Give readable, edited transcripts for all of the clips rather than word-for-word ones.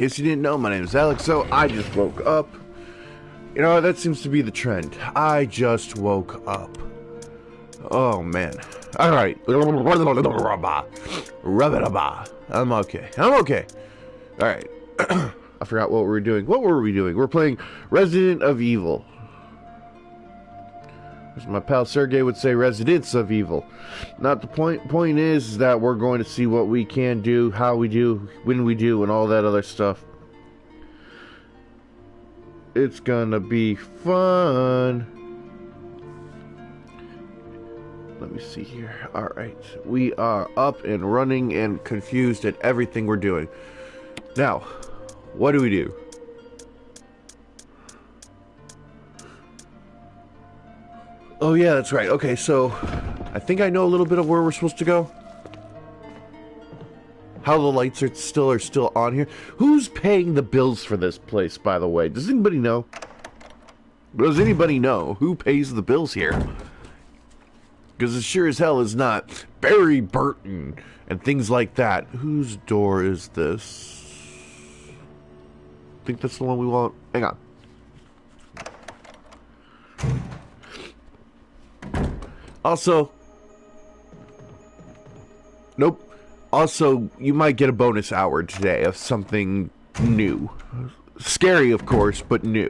Yes, you didn't know, my name is Alex, so I just woke up. You know, that seems to be the trend. I just woke up. Oh, man. Alright. I'm okay. I'm okay. Alright. I forgot what we were doing. What were we doing? We're playing Resident of Evil. As my pal Sergey would say, Residents of Evil. Not the point. Point is that we're going to see what we can do, how we do, when we do, and all that other stuff. It's gonna be fun. Let me see here. Alright. We are up and running and confused at everything we're doing. Now, what do we do? Oh yeah, that's right. Okay, so I think I know a little bit of where we're supposed to go. How the lights are still on here. Who's paying the bills for this place, by the way? Does anybody know? Does anybody know who pays the bills here? Because it sure as hell is not Barry Burton and things like that. Whose door is this? I think that's the one we want. Hang on. Also, nope. Also, you might get a bonus hour today of something new. Scary, of course, but new.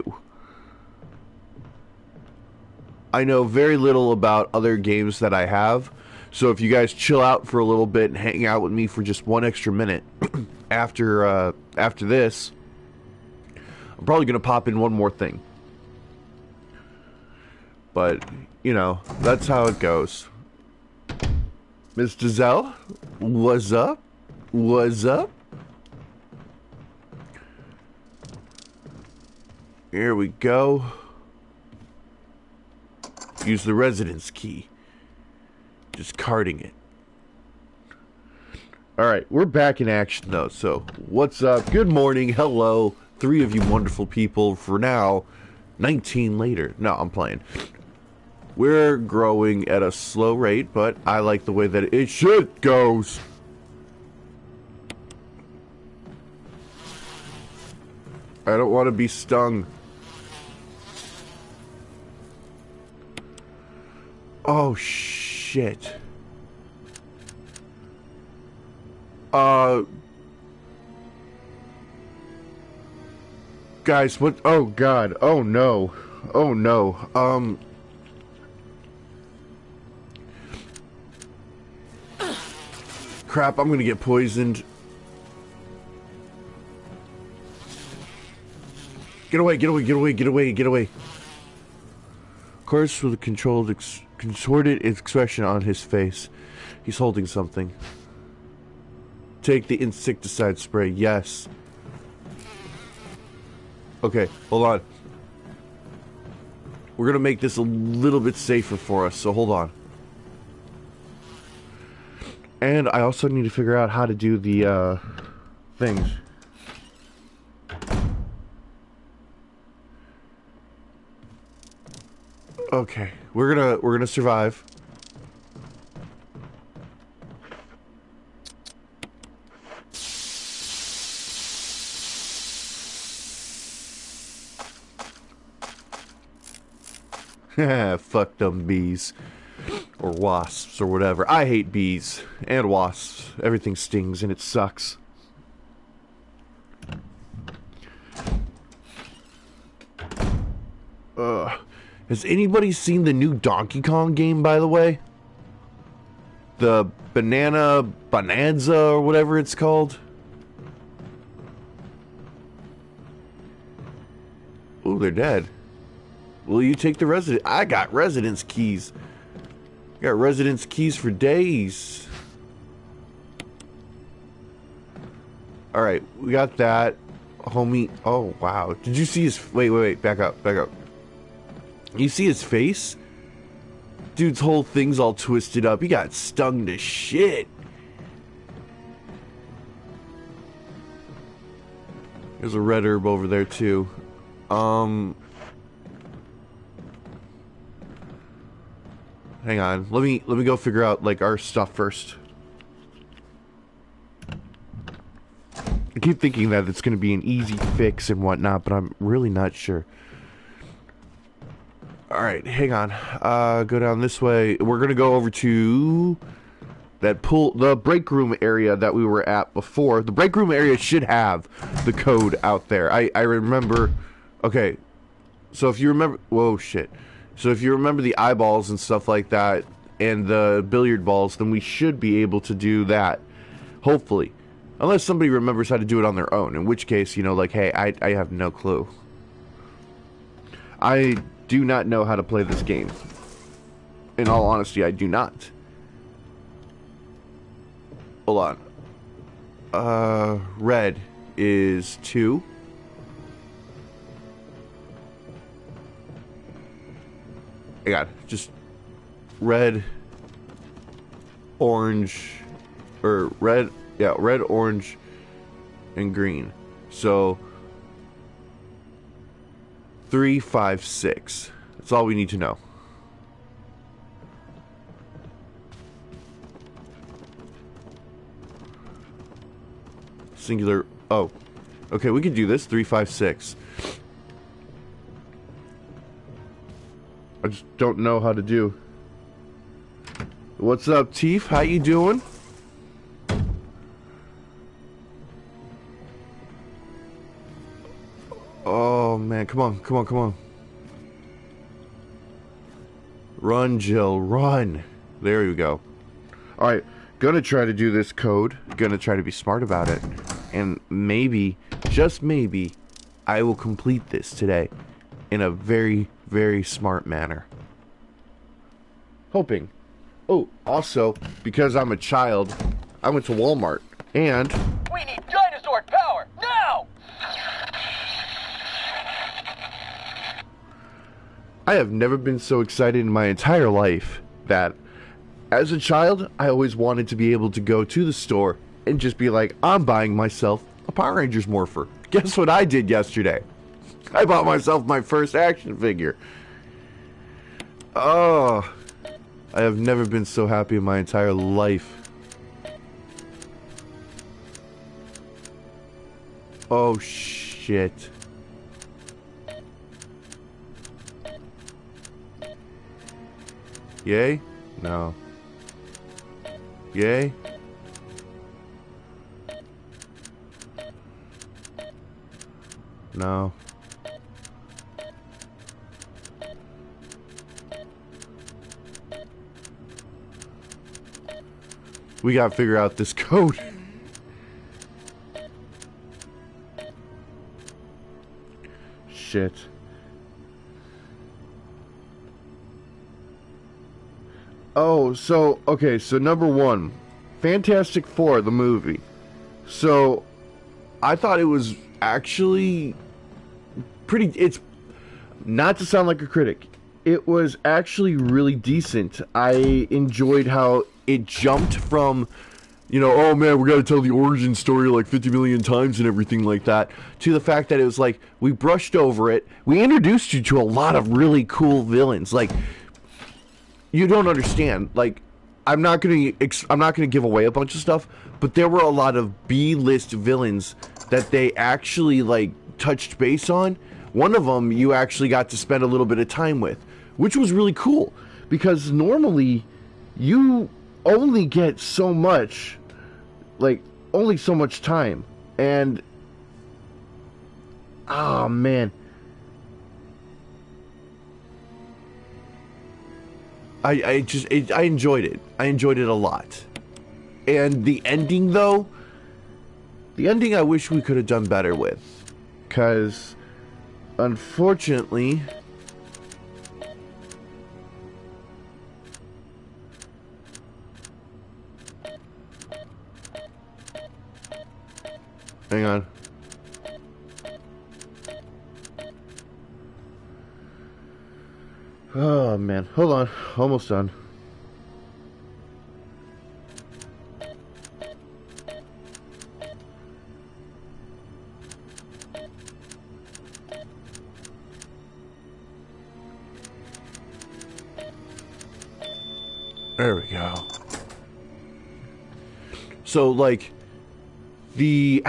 I know very little about other games that I have, so if you guys chill out for a little bit and hang out with me for just one extra minute after this, I'm probably going to pop in one more thing. But, you know, that's how it goes. Mr. Zell, what's up? What's up? Here we go. Use the residence key. Just carding it. Alright, we're back in action though, so what's up? Good morning, hello. 3 of you wonderful people. For now, 19 later. No, I'm playing. We're growing at a slow rate, but I like the way that it shit goes. I don't want to be stung. Oh, shit. Guys, what? Oh, God. Oh, no. Oh, no. Crap, I'm gonna get poisoned. Get away, get away, get away, get away, get away. Of course, with a contorted expression on his face. He's holding something. Take the insecticide spray, yes. Okay, hold on. We're gonna make this a little bit safer for us, so hold on. And I also need to figure out how to do the, things. Okay, we're gonna survive. Fuck them bees. Or wasps, or whatever. I hate bees. And wasps. Everything stings and it sucks. Has anybody seen the new Donkey Kong game, by the way? The Banana Bonanza, or whatever it's called? Ooh, they're dead. Will you take the resident? I got residence keys. Got residence keys for days. Alright, we got that. Homie. Oh, wow. Did you see his... Wait. Back up. You see his face? Dude's whole thing's all twisted up. He got stung to shit. There's a red herb over there, too. Hang on. Let me go figure out, like, our stuff first. keep thinking that it's going to be an easy fix and whatnot, but I'm really not sure. Alright, hang on. Go down this way. We're going to go over to the break room area that we were at before. The break room area should have the code out there. I remember... Okay, so if you remember... Whoa, shit. So if you remember the eyeballs and stuff like that, and the billiard balls, then we should be able to do that. Hopefully. Unless somebody remembers how to do it on their own. In which case, you know, like, hey, I have no clue. I do not know how to play this game. In all honesty, I do not. Hold on. Red is 2. I got it. Just red, orange, or red, yeah, red, orange, and green. So 3, 5, 6. That's all we need to know. Singular. Oh, okay. We can do this. 3, 5, 6. I just don't know how to do. What's up, Teef? How you doing? Oh man, come on, come on, come on. Run, Jill, run. There we go. Alright, gonna try to do this code. Gonna try to be smart about it. And maybe, just maybe, I will complete this today in a very, very smart manner. Hoping. Oh, also, because I'm a child, I went to Walmart, and... We need dinosaur power, now! I have never been so excited in my entire life that, as a child, I always wanted to be able to go to the store and just be like, I'm buying myself a Power Rangers morpher. Guess what I did yesterday? I bought myself my first action figure. Oh, I have never been so happy in my entire life. Oh, shit. Yay? No. Yay? No. We gotta figure out this code. Shit. Oh, so, okay, so number 1. Fantastic Four, the movie. So, I thought it was actually pretty, it's, not to sound like a critic, it was actually really decent. I enjoyed how it jumped from, you know, oh man, we gotta tell the origin story like 50 million times and everything like that, to the fact that it was like, we brushed over it, we introduced you to a lot of really cool villains, like, you don't understand, like, I'm not gonna give away a bunch of stuff, but there were a lot of B-list villains that they actually, like, touched base on. One of them you actually got to spend a little bit of time with, which was really cool, because normally you only get so much, like, only so much time, and, oh man, I enjoyed it. I enjoyed it a lot. And the ending, though, the ending I wish we could have done better with, because unfortunately, hang on. Oh man, hold on, almost done. There we go. So, like, The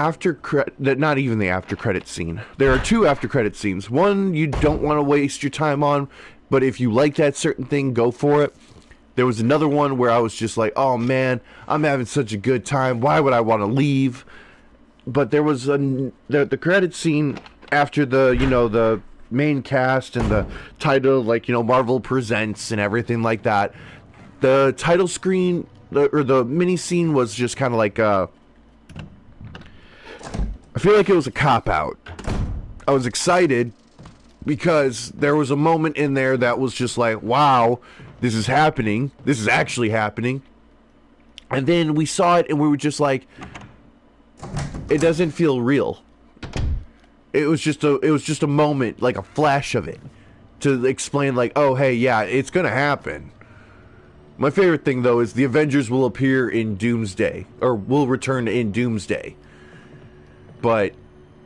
not even the after credit scene. There are two after credit scenes. One you don't want to waste your time on, but if you like that certain thing, go for it. There was another one where I was just like, oh man, I'm having such a good time. Why would I want to leave? But there was the credit scene after the main cast and the title, like, Marvel Presents and everything like that. The title screen, or the mini scene, was just kind of like, I feel like it was a cop-out. I was excited because there was a moment in there that was just like, wow, this is happening. This is actually happening. And then we saw it and we were just like, it doesn't feel real. It was just a moment, like a flash of it, to explain like, oh hey, yeah, it's gonna happen. My favorite thing though is the Avengers will appear in Doomsday, or will return in Doomsday. But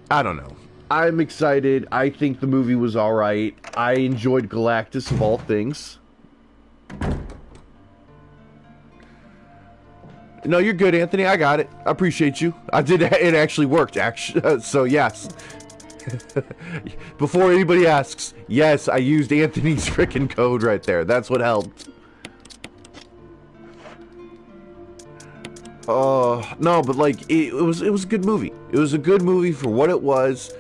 I don't know. I'm excited. I think the movie was alright. I enjoyed Galactus of all things. No, you're good, Anthony. I got it. I appreciate you. I did. It actually worked. Actually, so yes. Before anybody asks, yes, I used Anthony's freaking code right there. That's what helped. No, but like it was a good movie. It was a good movie for what it was.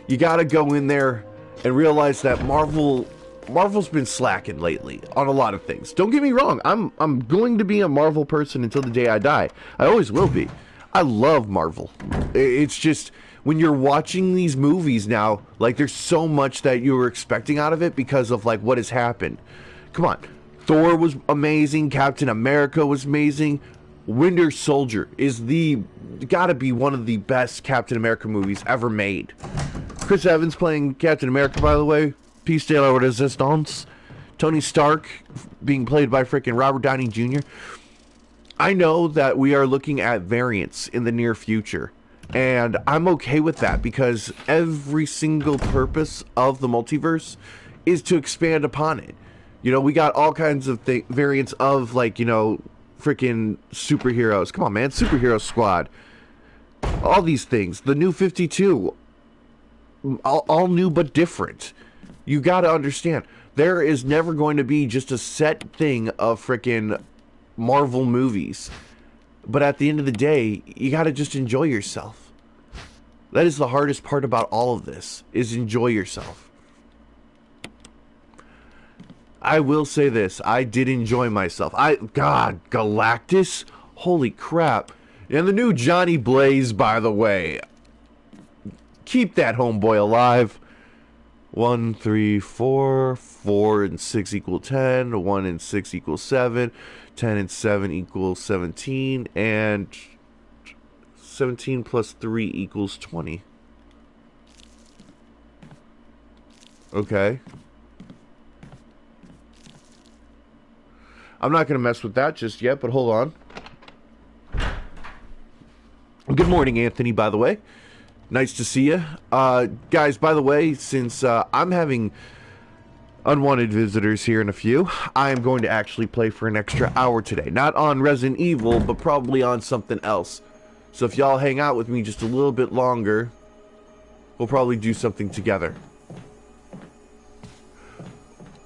You got to go in there and realize that Marvel's been slacking lately on a lot of things. Don't get me wrong. I'm going to be a Marvel person until the day I die. I always will be. I love Marvel. It's just when you're watching these movies now, like there's so much that you were expecting out of it because of like what has happened. Come on. Thor was amazing. Captain America was amazing. Winter Soldier is gotta be one of the best Captain America movies ever made. Chris Evans playing Captain America, by the way. Peace de la Resistance. Tony Stark being played by freaking Robert Downey Jr. I know that we are looking at variants in the near future, and I'm okay with that because every single purpose of the multiverse is to expand upon it. We got all kinds of variants of, like, freaking superheroes. Come on, man. Superhero Squad. All these things. The New 52. All new but different. You gotta understand, there is never going to be just a set thing of frickin' Marvel movies. But at the end of the day, you gotta just enjoy yourself. That is the hardest part about all of this, is enjoy yourself. I will say this, I did enjoy myself. God, Galactus? Holy crap. And the new Johnny Blaze, by the way. Keep that homeboy alive. 1, 3, 4. 4 and 6 equal 10. 1 and 6 equals 7. 10 and 7 equals 17. And 17 plus 3 equals 20. Okay. I'm not going to mess with that just yet, but hold on. Good morning, Anthony, by the way. Nice to see you. Guys, by the way, since I'm having unwanted visitors here in a few, I am going to actually play for an extra hour today. Not on Resident Evil, but probably on something else. So if y'all hang out with me just a little bit longer, we'll probably do something together.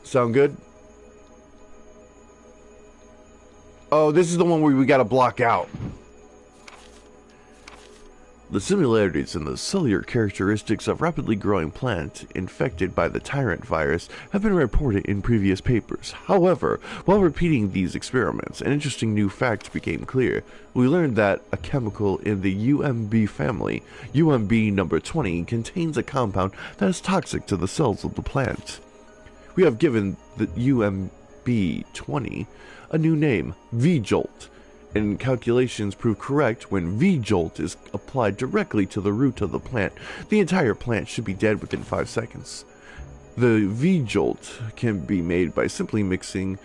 Sound good? Oh, this is the one where we gotta block out. The similarities in the cellular characteristics of rapidly growing plant infected by the tyrant virus have been reported in previous papers. However, while repeating these experiments, an interesting new fact became clear. We learned that a chemical in the UMB family, UMB number 20, contains a compound that is toxic to the cells of the plant. We have given the UMB 20 a new name, V-jolt. And calculations prove correct. When V-jolt is applied directly to the root of the plant, the entire plant should be dead within 5 seconds. The V-jolt can be made by simply mixing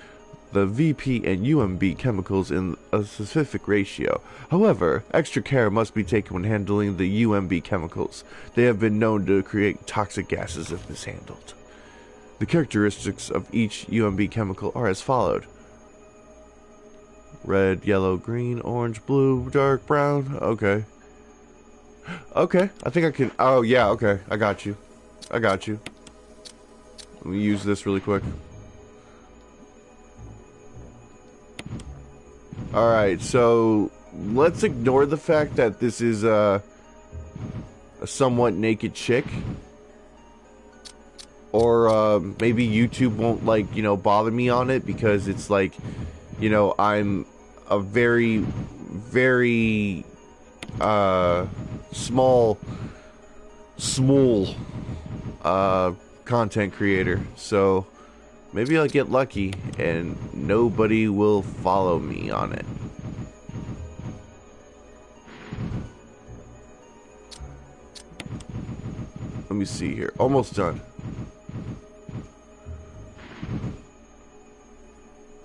the VP and UMB chemicals in a specific ratio. However, extra care must be taken when handling the UMB chemicals. They have been known to create toxic gases if mishandled. The characteristics of each UMB chemical are as followed. Red, yellow, green, orange, blue, dark brown. Okay. Okay, I think I can. Oh, yeah, okay. I got you. I got you. Let me use this really quick. Alright, so let's ignore the fact that this is a somewhat naked chick. Or maybe YouTube won't, like, you know, bother me on it because it's like, you know, I'm a very, very small content creator. So maybe I'll get lucky and nobody will follow me on it. Let me see here. Almost done.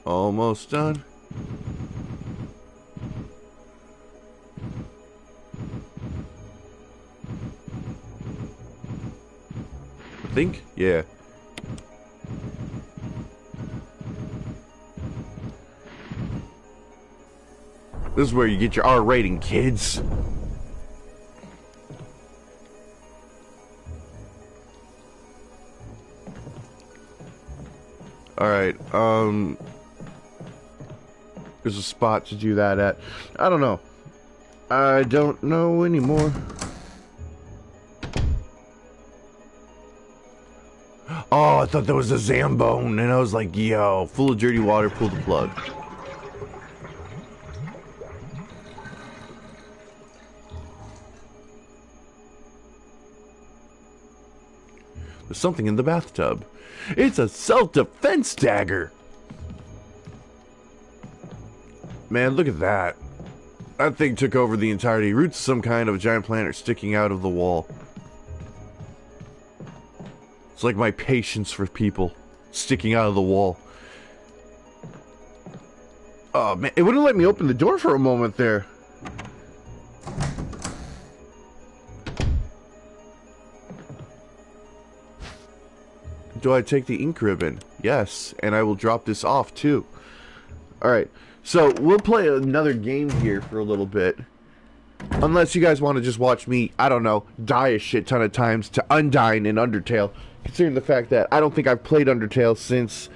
Almost done. I think, yeah. This is where you get your R rating, kids. Alright, there's a spot to do that at. I don't know. I don't know anymore. Oh, I thought that was a Zambone, and I was like, yo, full of dirty water, pull the plug. There's something in the bathtub. It's a self-defense dagger. Man, look at that. That thing took over the entirety. Roots of some kind of a giant plant are sticking out of the wall. It's like my patience for people sticking out of the wall. Oh, man. It wouldn't let me open the door for a moment there. Do I take the ink ribbon? Yes. And I will drop this off, too. Alright. So, we'll play another game here for a little bit. Unless you guys want to just watch me, I don't know, die a shit ton of times to undying in Undertale. Considering the fact that I don't think I've played Undertale since,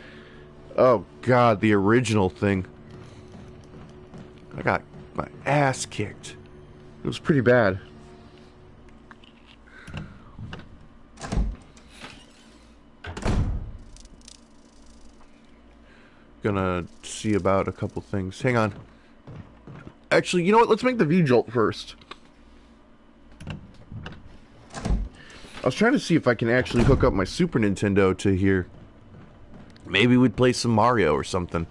oh god, the original thing. I got my ass kicked. It was pretty bad. Gonna see about a couple things. Hang on. Actually, you know what? Let's make the V-jolt first. I was trying to see if I can actually hook up my Super Nintendo to here. Maybe we'd play some Mario or something.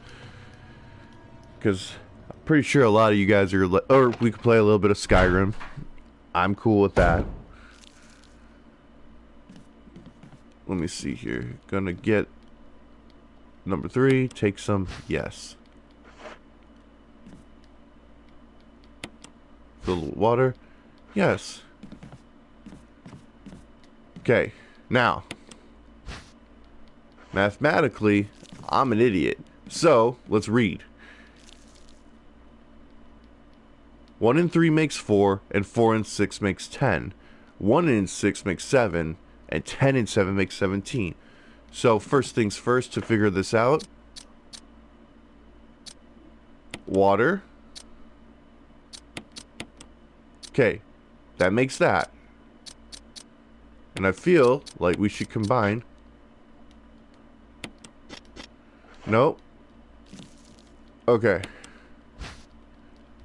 Because I'm pretty sure a lot of you guys are... Or we could play a little bit of Skyrim. I'm cool with that. Let me see here. Gonna get... Number 3. Take some... Yes. Fill with water. Yes. Okay, now, mathematically, I'm an idiot. So, let's read. 1 and 3 makes 4, and 4 and 6 makes 10. 1 and 6 makes 7, and 10 and 7 makes 17. So, first things first, to figure this out, water. Okay, that makes that. And I feel like we should combine. Nope. Okay.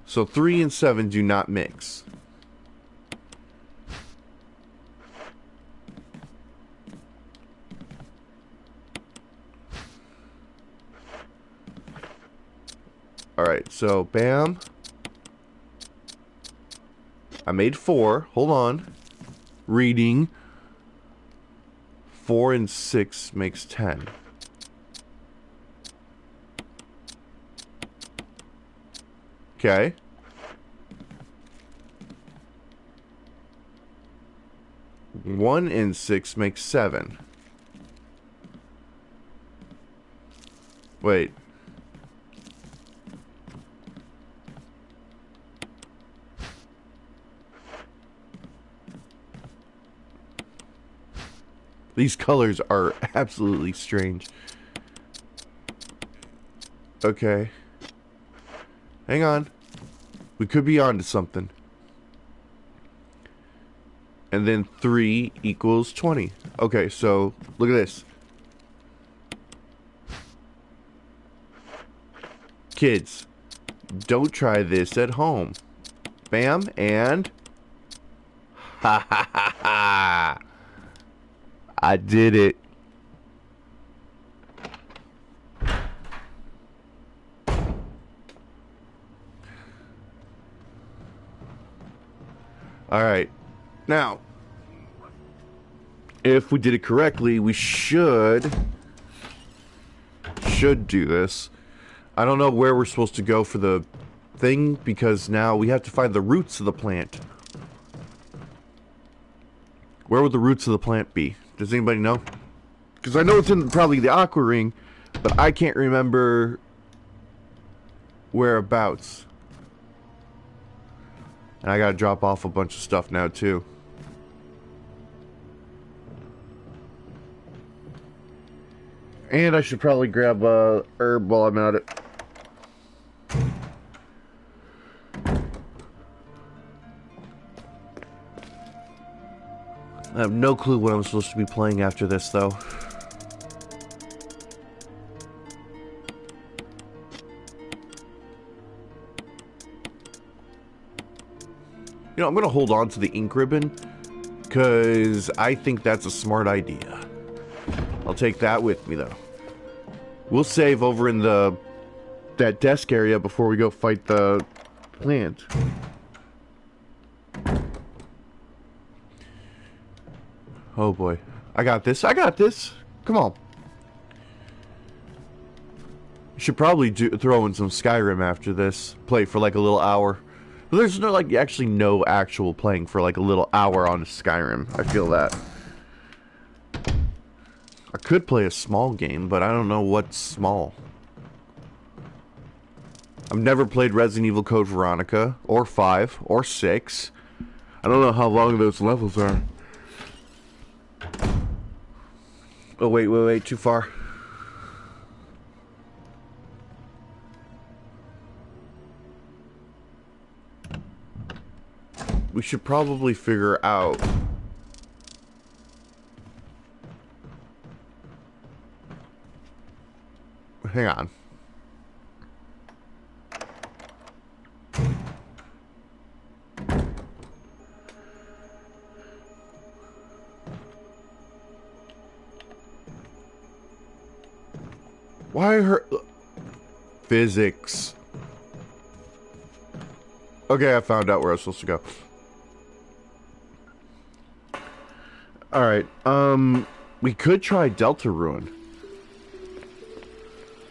So 3 and 7 do not mix. Alright, so bam. I made 4. Hold on. Reading. 4 and 6 makes 10. Okay. One and 6 makes 7. Wait. These colors are absolutely strange. Okay. Hang on. We could be on to something. And then 3 equals 20. Okay, so look at this. Kids, don't try this at home. Bam, and... Ha ha ha ha! I did it. Alright. Now, if we did it correctly, we should do this. I don't know where we're supposed to go for the thing, because now we have to find the roots of the plant. Where would the roots of the plant be? Does anybody know? Because I know it's in probably the aqua ring, but I can't remember whereabouts. And I gotta drop off a bunch of stuff now too. And I should probably grab a herb while I'm at it. I have no clue what I'm supposed to be playing after this, though. You know, I'm gonna hold on to the ink ribbon, because I think that's a smart idea. I'll take that with me, though. We'll save over in that desk area before we go fight the plant. Oh boy. I got this. I got this. Come on. Should probably throw in some Skyrim after this. Play for like a little hour. But there's no, like, actually no actual playing for like a little hour on Skyrim. I feel that. I could play a small game, but I don't know what's small. I've never played Resident Evil Code Veronica, or 5, or 6. I don't know how long those levels are. Oh, wait, too far. We should probably figure out... Hang on. Why her... Physics. Okay, I found out where I was supposed to go. Alright, we could try Delta Ruin.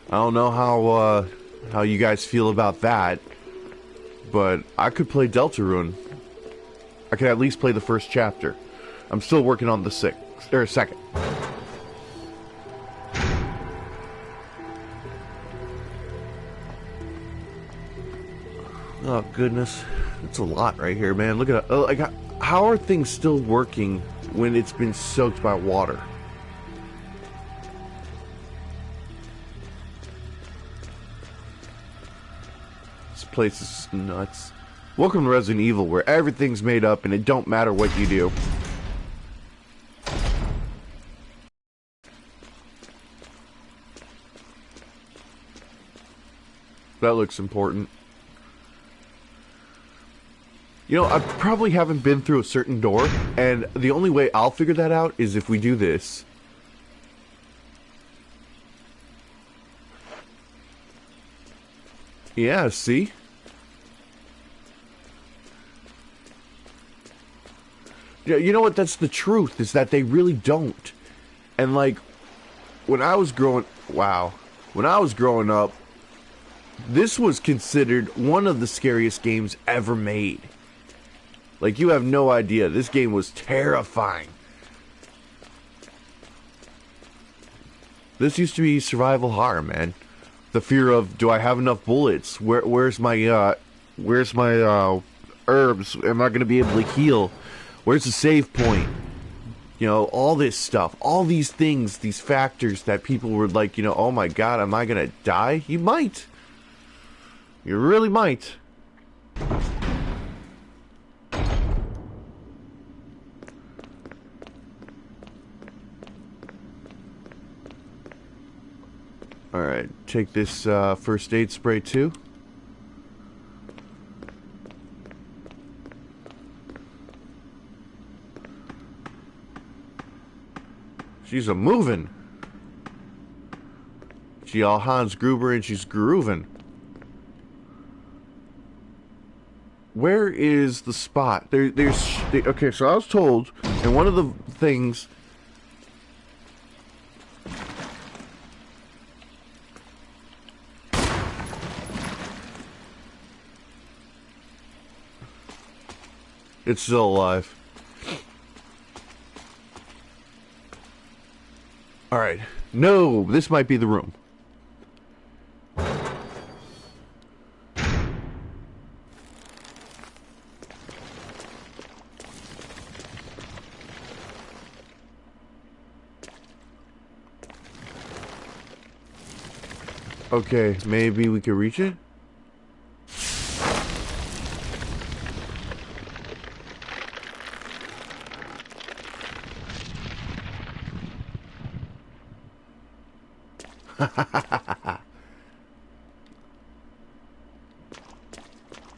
I don't know how you guys feel about that, but I could play Delta Ruin. I could at least play the first chapter. I'm still working on the second. Oh goodness, that's a lot right here, man. Look at it. Like, how are things still working when it's been soaked by water? This place is nuts. Welcome to Resident Evil, where everything's made up and it don't matter what you do. That looks important. You know, I probably haven't been through a certain door, and the only way I'll figure that out is if we do this. Yeah, see? Yeah, you know what? That's the truth, is that they really don't. And like, when I was growing up, this was considered one of the scariest games ever made. Like, you have no idea. This game was terrifying. This used to be survival horror, man. The fear of, do I have enough bullets? Where's my herbs? Am I going to be able to heal? Where's the save point? You know, all this stuff, all these things, these factors that people were like, you know, oh my god, am I gonna die? You might. You really might. Alright, take this first aid spray too. She's a moving. She all Hans Gruber and she's grooving. Where is the spot? Okay, so I was told, and one of the things. It's still alive. Alright. No, this might be the room. Okay, maybe we can reach it?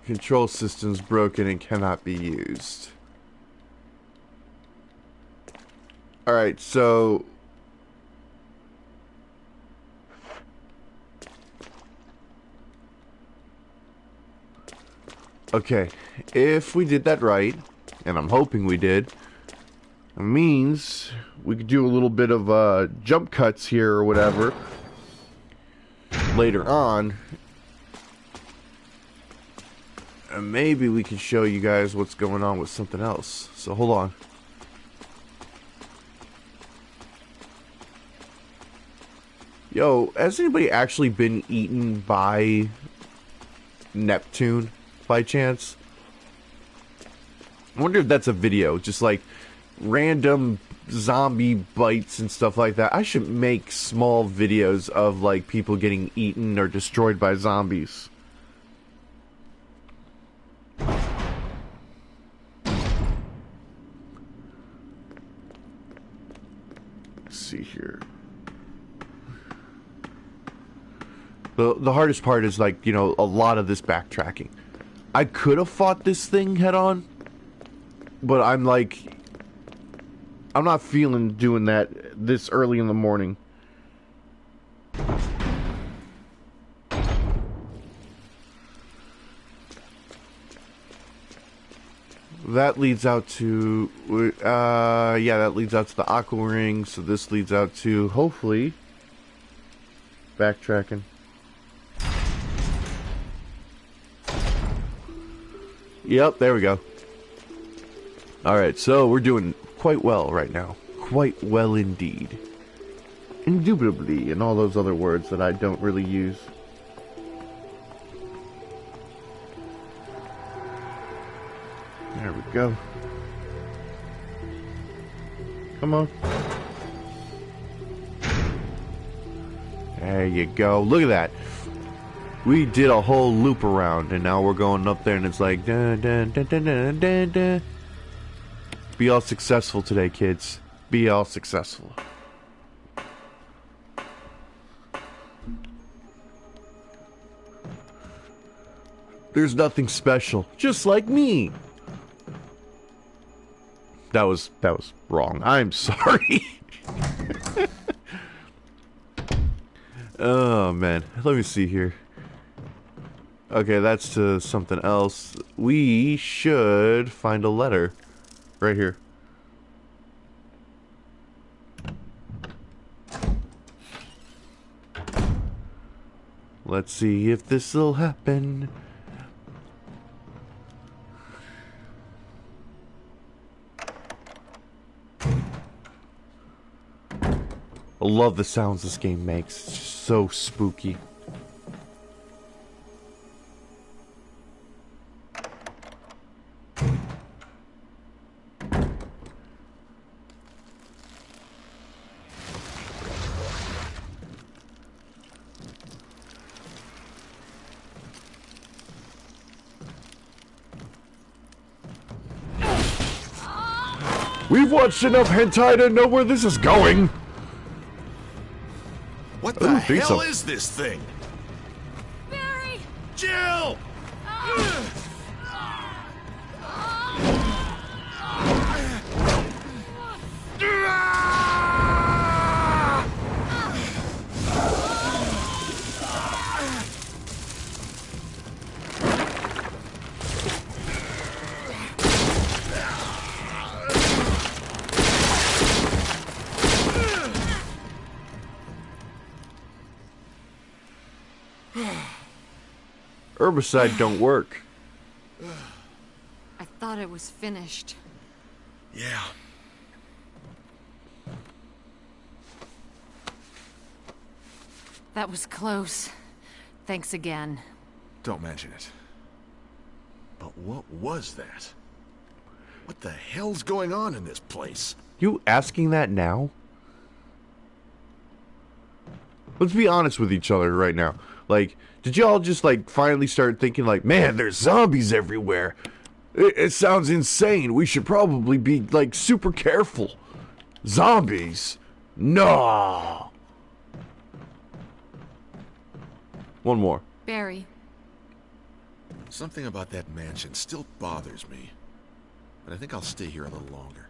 Control system's broken and cannot be used. Alright, so... Okay, if we did that right, and I'm hoping we did, it means we could do a little bit of jump cuts here or whatever later on. And maybe we can show you guys what's going on with something else. So hold on. Yo, has anybody actually been eaten by Neptune by chance? I wonder if that's a video, just like random zombie bites and stuff like that. I should make small videos of like people getting eaten or destroyed by zombies. Let's see here. The hardest part is, like, you know, a lot of this backtracking. I could have fought this thing head on, but I'm like, I'm not feeling doing that this early in the morning. That leads out to, yeah, that leads out to the aqua ring, so this leads out to, hopefully, backtracking. Yep, there we go. Alright, so we're doing quite well right now. Quite well indeed. Indubitably, and all those other words that I don't really use. There we go. Come on. There you go. Look at that. We did a whole loop around, and now we're going up there, and it's like, dun, dun, dun, dun, dun, dun, dun. Be all successful today, kids. Be all successful. There's nothing special, just like me. That was wrong. I'm sorry. Oh man, let me see here. Okay, that's to something else. We should find a letter right here. Let's see if this'll happen. I love the sounds this game makes. It's just so spooky. We've watched enough hentai to know where this is going. What the hell is this thing? Barry! Jill! Herbicide don't work. I thought it was finished. Yeah. That was close. Thanks again. Don't mention it. But what was that? What the hell's going on in this place? You asking that now? Let's be honest with each other right now. Like, did y'all just, like, finally start thinking, like, man, there's zombies everywhere? It sounds insane. We should probably be, like, super careful. Zombies? No. One more. Barry. Something about that mansion still bothers me. But I think I'll stay here a little longer.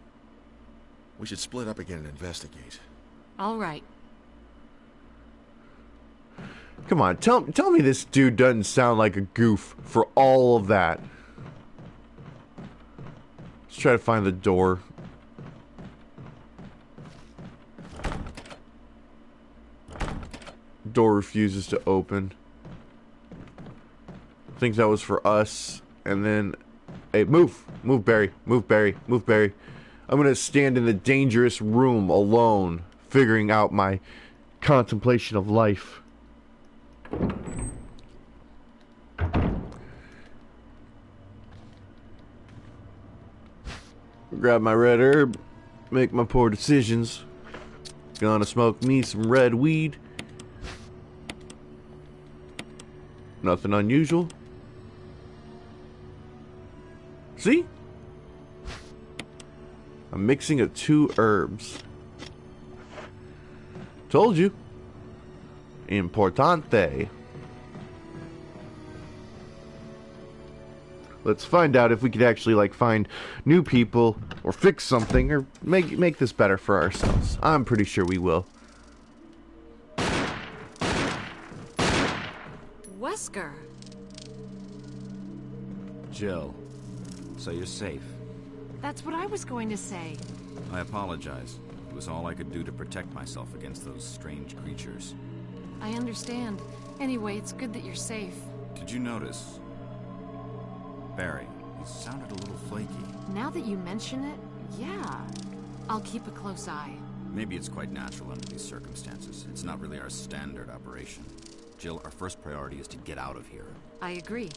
We should split up again and investigate. All right. Come on, tell me this dude doesn't sound like a goof for all of that. Let's try to find the door. Door refuses to open. I think that was for us. And then, hey, move, Barry, move, Barry, move, Barry. I'm gonna stand in the dangerous room alone, figuring out my contemplation of life. Grab my red herb, make my poor decisions. Gonna smoke me some red weed. Nothing unusual. See? I'm mixing of 2 herbs. Told you. Importante. Let's find out if we could actually, like, find new people or fix something or make this better for ourselves. I'm pretty sure we will. Wesker. Jill, so you're safe. That's what I was going to say. I apologize. It was all I could do to protect myself against those strange creatures. I understand. Anyway, it's good that you're safe. Did you notice? Barry, he sounded a little flaky. Now that you mention it, yeah. I'll keep a close eye. Maybe it's quite natural under these circumstances. It's not really our standard operation. Jill, our first priority is to get out of here. I agree.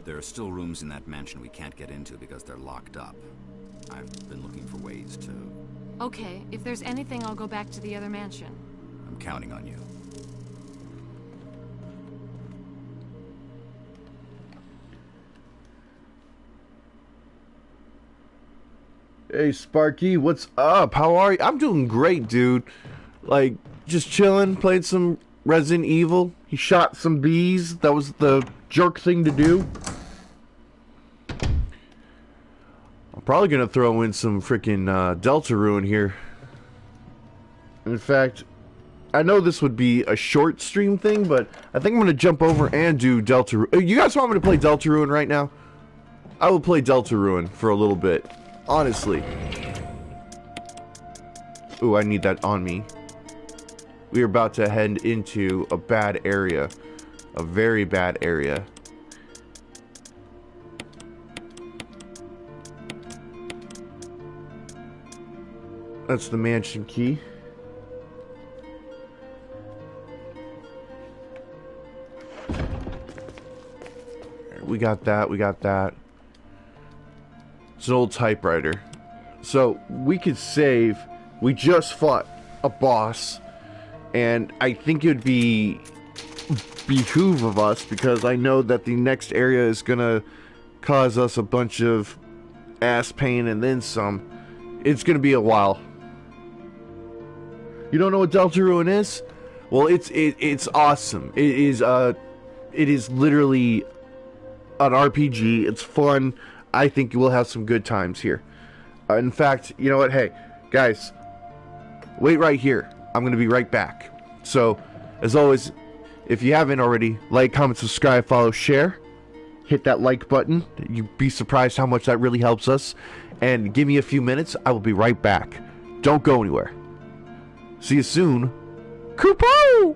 There are still rooms in that mansion we can't get into because they're locked up. I've been looking for ways to... Okay, if there's anything, I'll go back to the other mansion. I'm counting on you. Hey, Sparky, what's up? How are you? I'm doing great, dude. Like, just chilling, playing some Resident Evil. He shot some bees. That was the jerk thing to do. I'm probably gonna throw in some freaking Deltarune here. In fact, I know this would be a short stream thing, but I think I'm gonna jump over and do Deltarune. You guys want me to play Deltarune right now? I will play Deltarune for a little bit. Honestly. Ooh, I need that on me. We are about to head into a bad area. A very bad area. That's the mansion key. We got that, we got that. It's an old typewriter. So, we could save. We just fought a boss. And I think it would be behoove of us, because I know that the next area is gonna cause us a bunch of ass pain and then some. It's gonna be a while. You don't know what Deltarune is? Well, it's awesome. It is literally an RPG. It's fun. I think you will have some good times here. In fact, you know what? Hey, guys, wait right here. I'm going to be right back. So, as always, if you haven't already, like, comment, subscribe, follow, share. Hit that like button. You'd be surprised how much that really helps us. And give me a few minutes. I will be right back. Don't go anywhere. See you soon. Kupo!